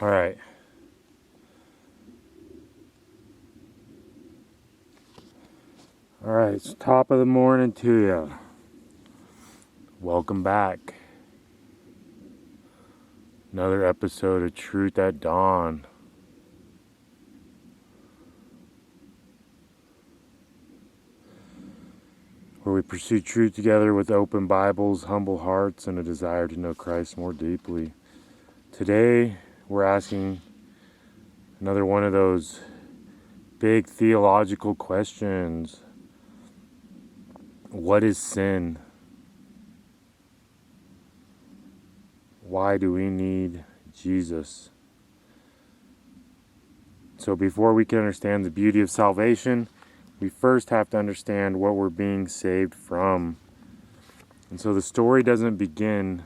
All right. All right, it's top of the morning to you. Welcome back. Another episode of Truth at Dawn. Where we pursue truth together with open Bibles, humble hearts, and a desire to know Christ more deeply. Today, we're asking another one of those big theological questions. What is sin? Why do we need Jesus? So before we can understand the beauty of salvation, we first have to understand what we're being saved from. And so the story doesn't begin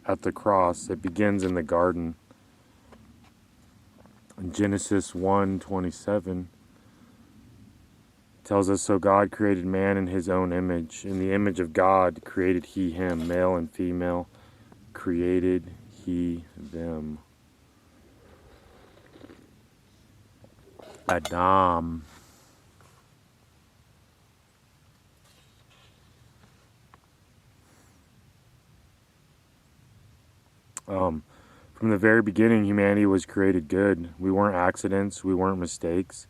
at the cross. It begins in the garden. In Genesis 1:27 tells us, so God created man in his own image. In the image of God created he him, male and female created he them. Adam. From the very beginning, humanity was created good. We weren't accidents. We weren't mistakes.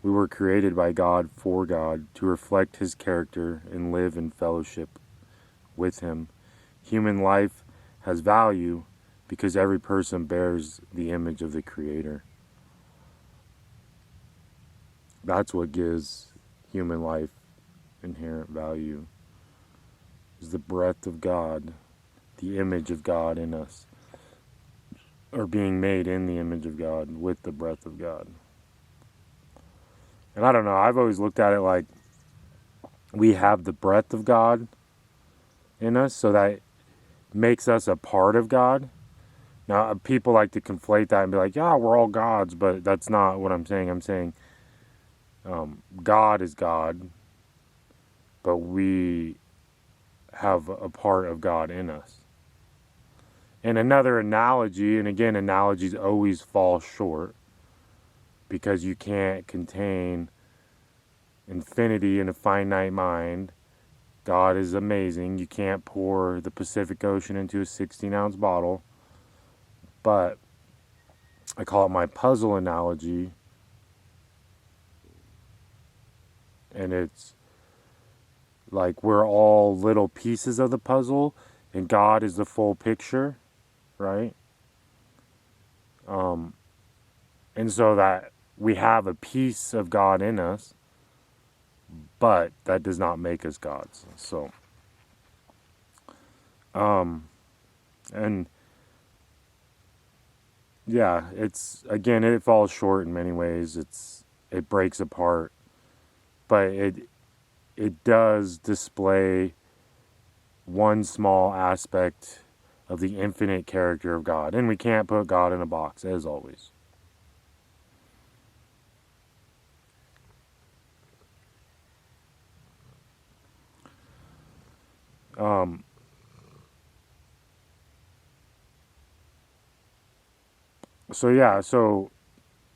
We were created by God for God to reflect his character and live in fellowship with him. Human life has value because every person bears the image of the Creator. That's what gives human life inherent value, is the breath of God, the image of God in us, or being made in the image of God with the breath of God. And I don't know, I've always looked at it like we have the breath of God in us, so that makes us a part of God. Now, people like to conflate that and be like, yeah, we're all gods, but that's not what I'm saying. I'm saying God is God, but we have a part of God in us. And another analogy, and again, analogies always fall short because you can't contain infinity in a finite mind. God is amazing. You can't pour the Pacific Ocean into a 16-ounce bottle. But I call it my puzzle analogy. And it's like we're all little pieces of the puzzle, and God is the full picture, right? And so that we have a piece of God in us, but that does not make us gods. So, and yeah, it's, again, it falls short in many ways. It breaks apart, but it does display one small aspect of the infinite character of God. And we can't put God in a box, as always.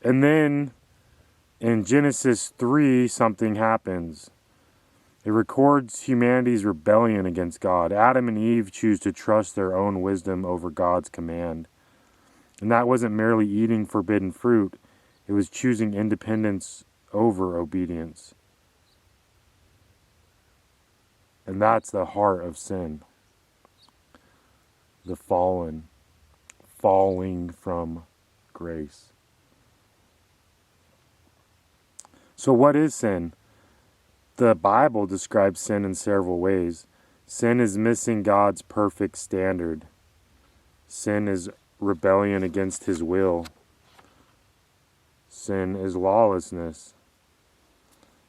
And then in Genesis 3, something happens. It records humanity's rebellion against God. Adam and Eve choose to trust their own wisdom over God's command. And that wasn't merely eating forbidden fruit. It was choosing independence over obedience. And that's the heart of sin. The falling from grace. So what is sin? The Bible describes sin in several ways. Sin is missing God's perfect standard. Sin is rebellion against his will. Sin is lawlessness.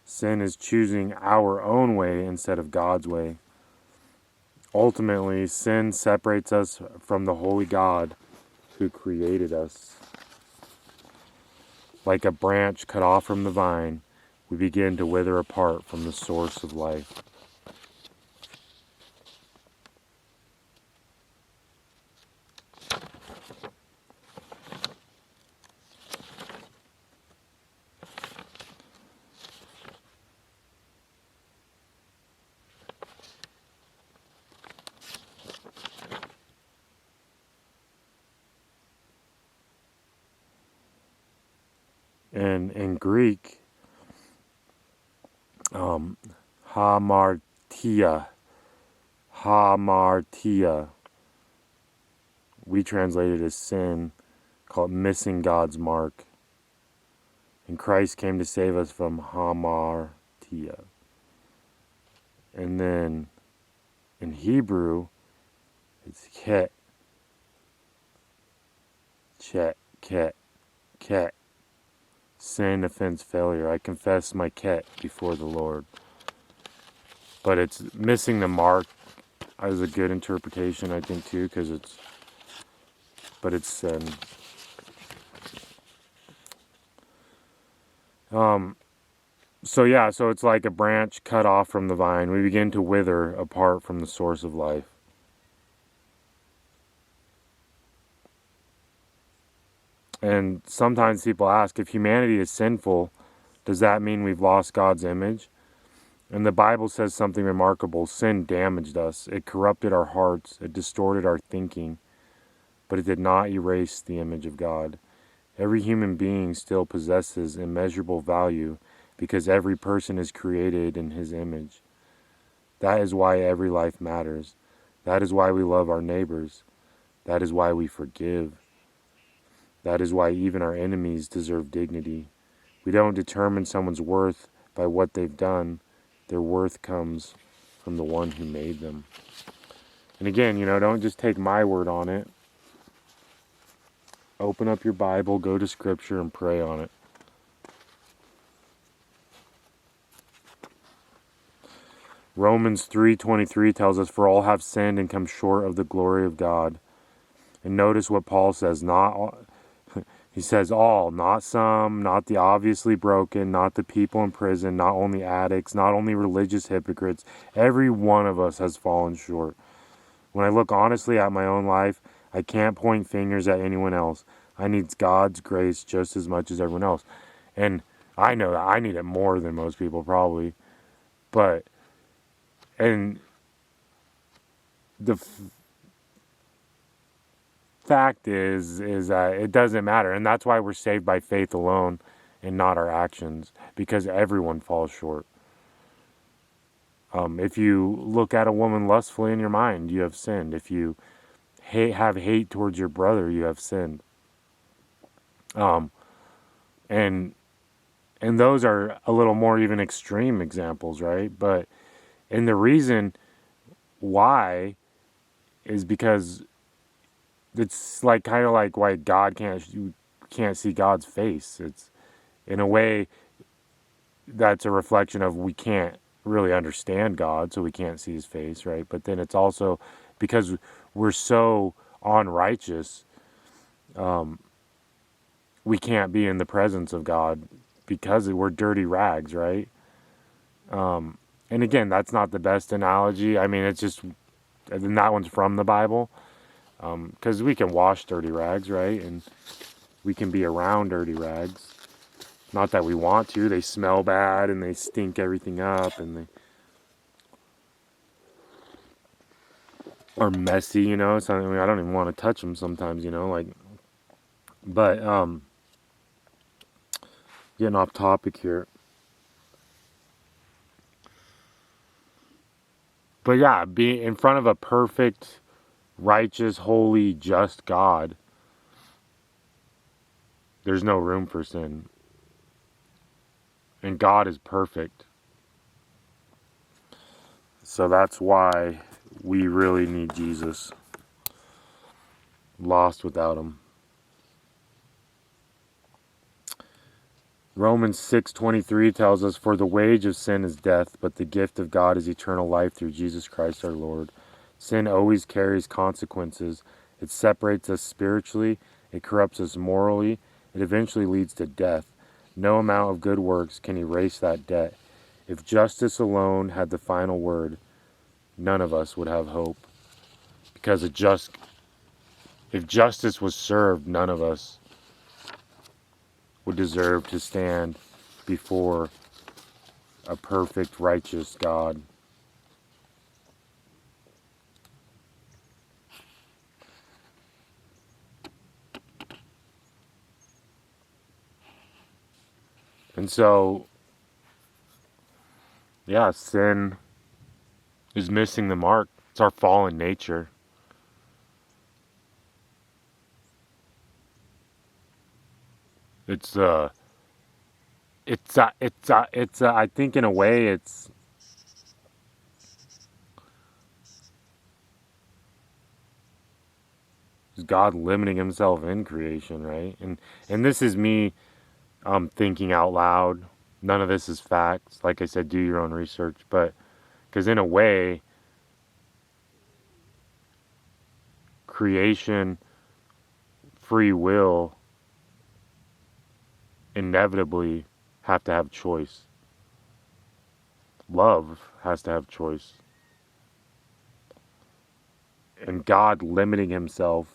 Sin is choosing our own way instead of God's way. Ultimately, sin separates us from the holy God who created us. Like a branch cut off from the vine, we begin to wither apart from the source of life. And in Greek, hamartia, hamartia, we translate it as sin, call it missing God's mark. And Christ came to save us from hamartia. And then in Hebrew, it's ket, chet, ket, ket. Sin, offense, failure. I confess my ket before the Lord. But it's missing the mark is a good interpretation, I think, too, because it's sin. So it's like a branch cut off from the vine. We begin to wither apart from the source of life. And sometimes people ask, if humanity is sinful, does that mean we've lost God's image? And the Bible says something remarkable. Sin damaged us. It corrupted our hearts. It distorted our thinking. But it did not erase the image of God. Every human being still possesses immeasurable value because every person is created in His image. That is why every life matters. That is why we love our neighbors. That is why we forgive. That is why even our enemies deserve dignity. We don't determine someone's worth by what they've done. Their worth comes from the one who made them. And again, don't just take my word on it. Open up your Bible, go to Scripture, and pray on it. Romans 3:23 tells us, "For all have sinned and come short of the glory of God." And notice what Paul says, not all, he says all, not some, not the obviously broken, not the people in prison, not only addicts, not only religious hypocrites. Every one of us has fallen short. When I look honestly at my own life, I can't point fingers at anyone else. I need God's grace just as much as everyone else. And I know that I need it more than most people probably. And the fact is that it doesn't matter. And that's why we're saved by faith alone and not our actions. Because everyone falls short. If you look at a woman lustfully in your mind, you have sinned. If you have hate towards your brother, you have sinned. And those are a little more even extreme examples, right? And the reason why is because it's kind of like why you can't see God's face. It's in a way that's a reflection of we can't really understand God, so we can't see His face, right? But then it's also because we're so unrighteous, we can't be in the presence of God because we're dirty rags, right? And again, that's not the best analogy. I mean, it's just, and that one's from the Bible, because we can wash dirty rags, right? And we can be around dirty rags. Not that we want to. They smell bad and they stink everything up and they are messy, Something I don't even want to touch them sometimes, But getting off topic here. But yeah, being in front of a perfect, righteous, holy, just God, there's no room for sin. And God is perfect. So that's why we really need Jesus. Lost without Him. Romans 6:23 tells us, "For the wage of sin is death, but the gift of God is eternal life through Jesus Christ our Lord." Sin always carries consequences. It separates us spiritually. It corrupts us morally. It eventually leads to death. No amount of good works can erase that debt. If justice alone had the final word, none of us would have hope. Because if justice was served, none of us would deserve to stand before a perfect, righteous God. And so, yeah, sin is missing the mark. It's our fallen nature. It's I think in a way it's God limiting himself in creation, right? And this is me thinking out loud. None of this is facts. Like I said, do your own research. But because in a way, creation, free will, inevitably have to have choice. Love has to have choice. And God limiting himself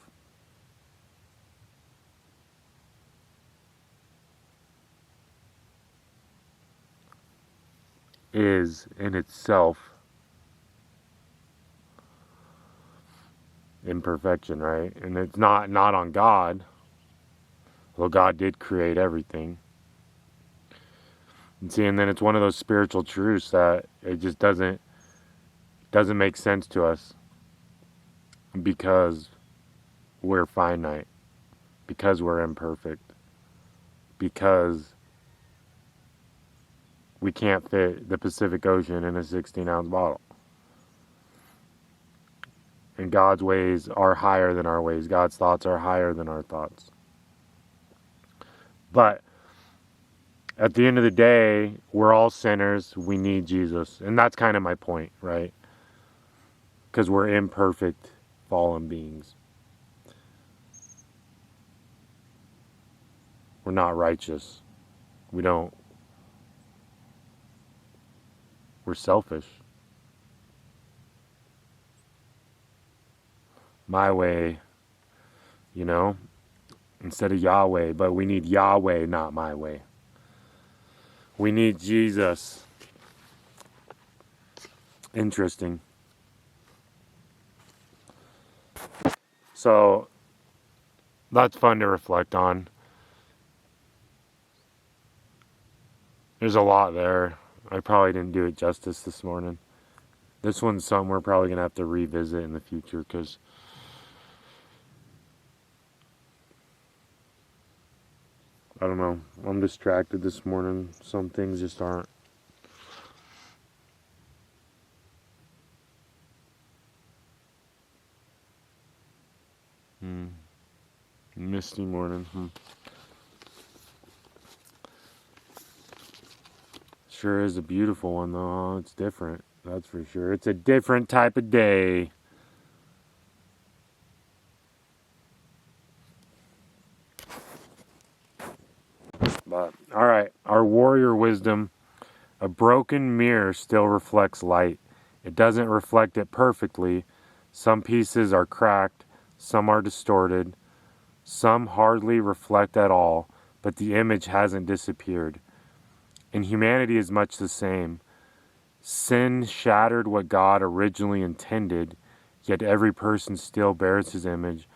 is in itself imperfection, right? And it's not on God. Well, God did create everything. And see, and then it's one of those spiritual truths that it just doesn't make sense to us because we're finite, because we're imperfect, because we can't fit the Pacific Ocean in a 16-ounce bottle. And God's ways are higher than our ways. God's thoughts are higher than our thoughts. But at the end of the day, we're all sinners. We need Jesus. And that's kind of my point, right? Because we're imperfect, fallen beings. We're not righteous. We're selfish. My way, instead of Yahweh, but we need Yahweh, not my way. We need Jesus. Interesting. So that's fun to reflect on. There's a lot there. I probably didn't do it justice this morning. This one's something we're probably going to have to revisit in the future because I don't know. I'm distracted this morning. Some things just aren't. Misty morning. Sure is a beautiful one, though. It's different. That's for sure. It's a different type of day. But, all right. Our warrior wisdom. A broken mirror still reflects light. It doesn't reflect it perfectly. Some pieces are cracked. Some are distorted. Some hardly reflect at all. But the image hasn't disappeared. And humanity is much the same. Sin shattered what God originally intended, yet every person still bears his image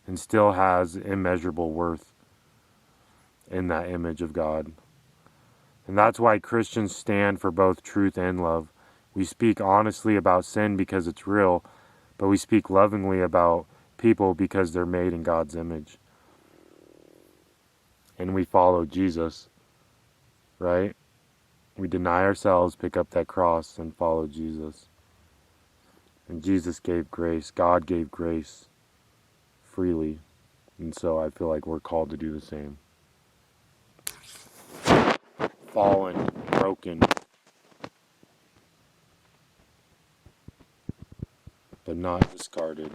and still has immeasurable worth in that image of God. And that's why Christians stand for both truth and love. We speak honestly about sin because it's real, but we speak lovingly about people because they're made in God's image. And we follow Jesus, right? We deny ourselves, pick up that cross, and follow Jesus. And Jesus gave grace. God gave grace freely. And so I feel like we're called to do the same. Fallen, broken, but not discarded.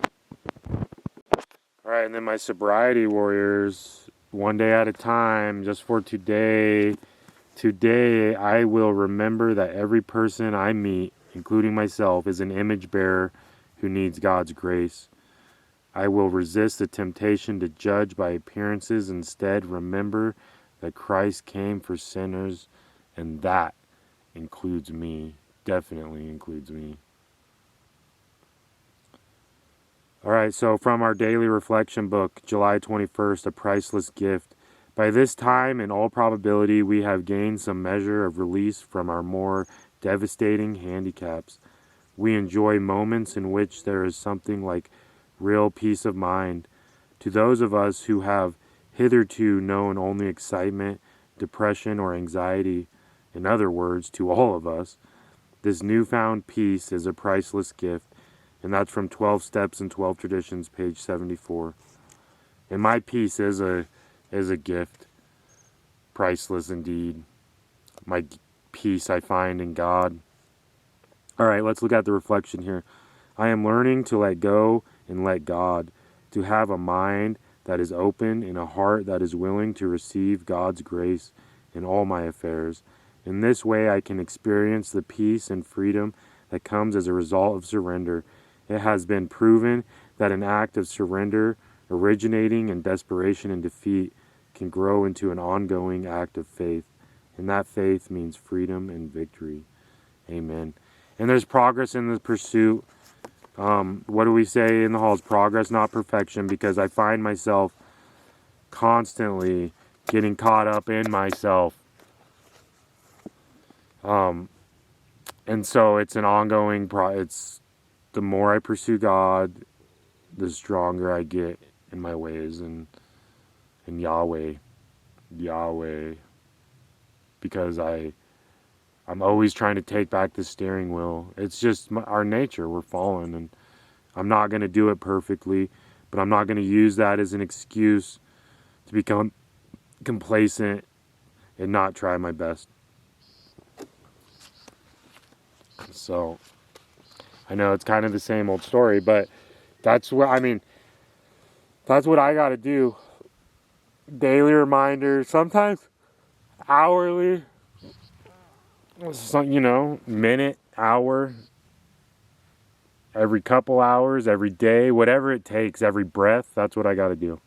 All right, and then my sobriety warriors, one day at a time, just for today. Today, I will remember that every person I meet, including myself, is an image bearer who needs God's grace. I will resist the temptation to judge by appearances. Instead, remember that Christ came for sinners, and that includes me. Definitely includes me. All right, so from our daily reflection book, July 21st, A Priceless Gift, By this time, in all probability, we have gained some measure of release from our more devastating handicaps. We enjoy moments in which there is something like real peace of mind. To those of us who have hitherto known only excitement, depression, or anxiety, in other words, to all of us, this newfound peace is a priceless gift, and that's from 12 Steps and 12 Traditions, page 74. And my peace is a gift, priceless indeed. My peace I find in God. All right, let's look at the reflection here. I am learning to let go and let God, to have a mind that is open and a heart that is willing to receive God's grace in all my affairs. In this way, I can experience the peace and freedom that comes as a result of surrender. It has been proven that an act of surrender originating in desperation and defeat can grow into an ongoing act of faith, and that faith means freedom and victory. Amen. And there's progress in the pursuit. What do we say in the halls? Progress, not perfection, because I find myself constantly getting caught up in myself. And so it's an ongoing it's the more I pursue God, the stronger I get in my ways and Yahweh, because I'm always trying to take back the steering wheel. It's just our nature. We're fallen, and I'm not going to do it perfectly, but I'm not going to use that as an excuse to become complacent and not try my best. So I know it's kind of the same old story, but that's what I got to do. Daily reminder, sometimes hourly, minute, hour, every couple hours, every day, whatever it takes, every breath. That's what I got to do.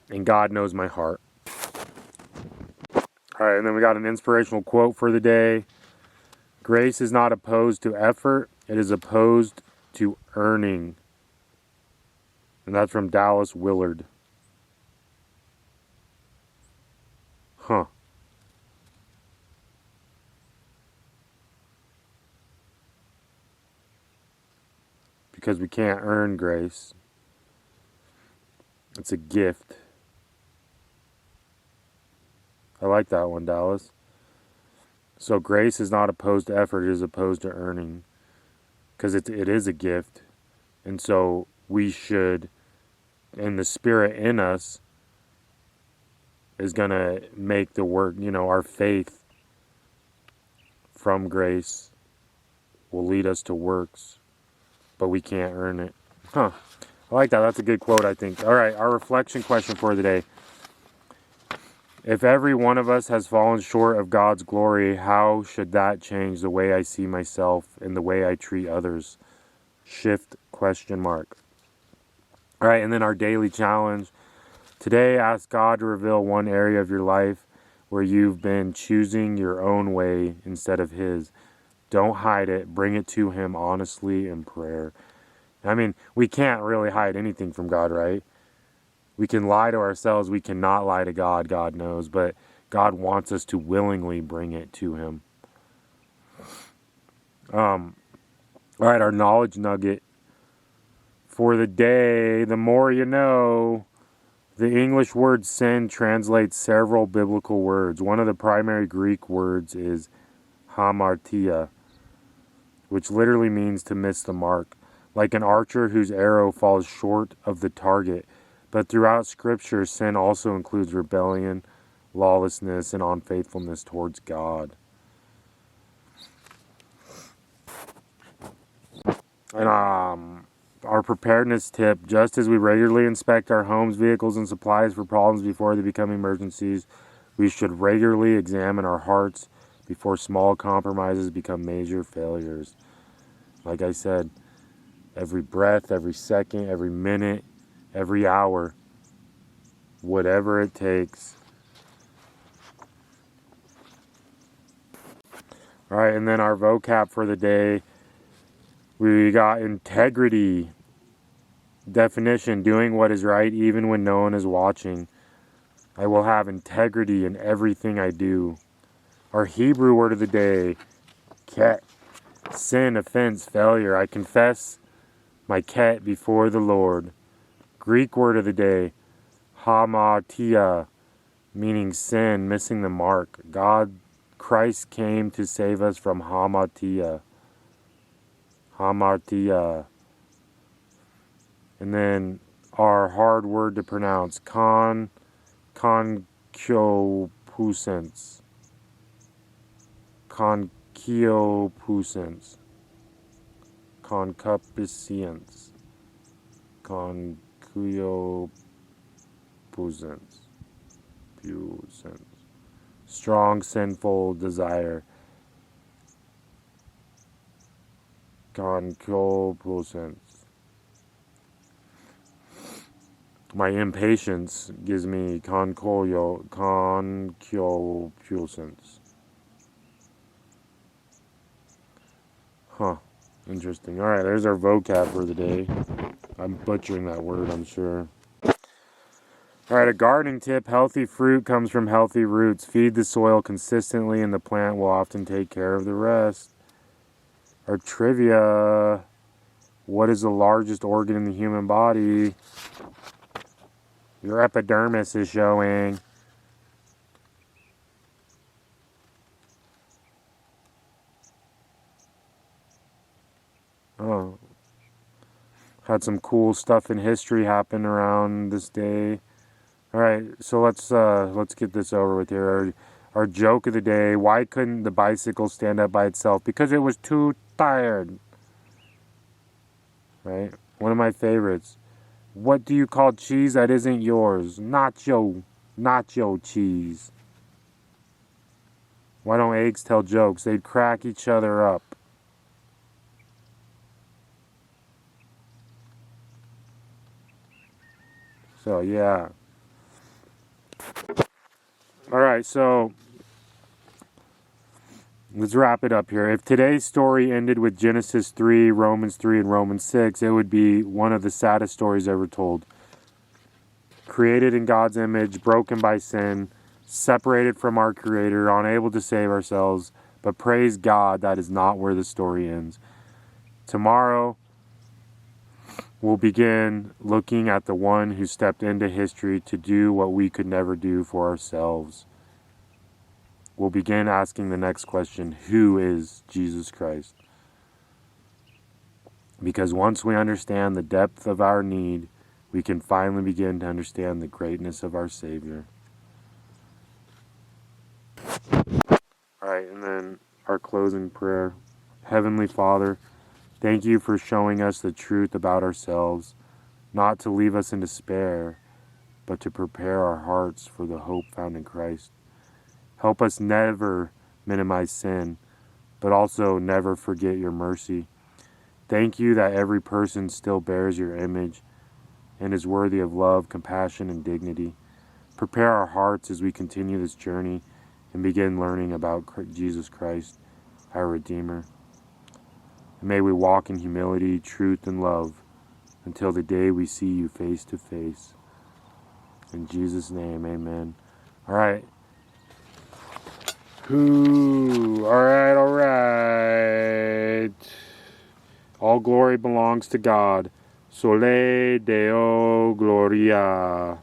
And God knows my heart. All right, and then we got an inspirational quote for the day. Grace is not opposed to effort, it is opposed to earning. And that's from Dallas Willard. Because we can't earn grace. It's a gift. I like that one, Dallas. So grace is not opposed to effort, it is opposed to earning. Because it is a gift. And so we should, and the Spirit in us is going to make the work, our faith from grace will lead us to works, but we can't earn it. I like that. That's a good quote, I think. All right, our reflection question for the day. If every one of us has fallen short of God's glory, how should that change the way I see myself and the way I treat others? Shift ? All right, and then our daily challenge. Today, ask God to reveal one area of your life where you've been choosing your own way instead of His. Don't hide it. Bring it to Him honestly in prayer. We can't really hide anything from God, right? We can lie to ourselves. We cannot lie to God, God knows. But God wants us to willingly bring it to Him. All right, our knowledge nugget for the day. The more you know. The English word sin translates several biblical words. One of the primary Greek words is hamartia, which literally means to miss the mark, like an archer whose arrow falls short of the target. But throughout Scripture, sin also includes rebellion, lawlessness, and unfaithfulness towards God. And our preparedness tip: just as we regularly inspect our homes, vehicles, and supplies for problems before they become emergencies, we should regularly examine our hearts before small compromises become major failures. Like I said, every breath, every second, every minute, every hour, whatever it takes. All right, and then our vocab for the day, we got integrity. Definition: doing what is right even when no one is watching. I will have integrity in everything I do. Our Hebrew word of the day: ket. Sin, offense, failure. I confess my ket before the Lord. Greek word of the day: hamartia, meaning sin, missing the mark. Christ came to save us from hamartia. Hamartia. And then our hard word to pronounce: concupiscence. Concupiscence. Concupiscence. Concupiscence. Strong sinful desire. Concupiscence. My impatience gives me concupiscence. Huh. Interesting. Alright, there's our vocab for the day. I'm butchering that word, I'm sure. Alright, a gardening tip. Healthy fruit comes from healthy roots. Feed the soil consistently and the plant will often take care of the rest. Our trivia. What is the largest organ in the human body? Your epidermis is showing. Oh. Had some cool stuff in history happen around this day. Alright, so let's get this over with here. Our joke of the day: why couldn't the bicycle stand up by itself? Because it was too tired. Right? One of my favorites. What do you call cheese that isn't yours? Nacho cheese. Why don't eggs tell jokes? They'd crack each other up. So, yeah. Alright, so let's wrap it up here. If today's story ended with Genesis 3, Romans 3, and Romans 6, it would be one of the saddest stories ever told. Created in God's image, broken by sin, separated from our Creator, unable to save ourselves, but praise God, that is not where the story ends. Tomorrow, we'll begin looking at the one who stepped into history to do what we could never do for ourselves. We'll begin asking the next question: who is Jesus Christ? Because once we understand the depth of our need, we can finally begin to understand the greatness of our Savior. Alright, and then our closing prayer. Heavenly Father, thank you for showing us the truth about ourselves, not to leave us in despair, but to prepare our hearts for the hope found in Christ. Help us never minimize sin, but also never forget your mercy. Thank you that every person still bears your image and is worthy of love, compassion, and dignity. Prepare our hearts as we continue this journey and begin learning about Jesus Christ, our Redeemer. And may we walk in humility, truth, and love until the day we see you face to face. In Jesus' name, amen. All right. All right. All glory belongs to God. Sole Deo Gloria.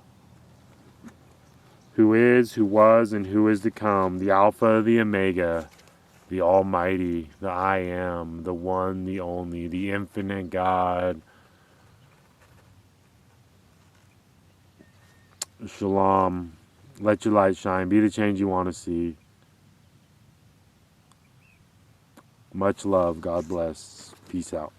Who is, who was, and who is to come, the Alpha, the Omega, the Almighty, the I Am, the One, the Only, the Infinite God. Shalom. Let your light shine. Be the change you want to see. Much love. God bless. Peace out.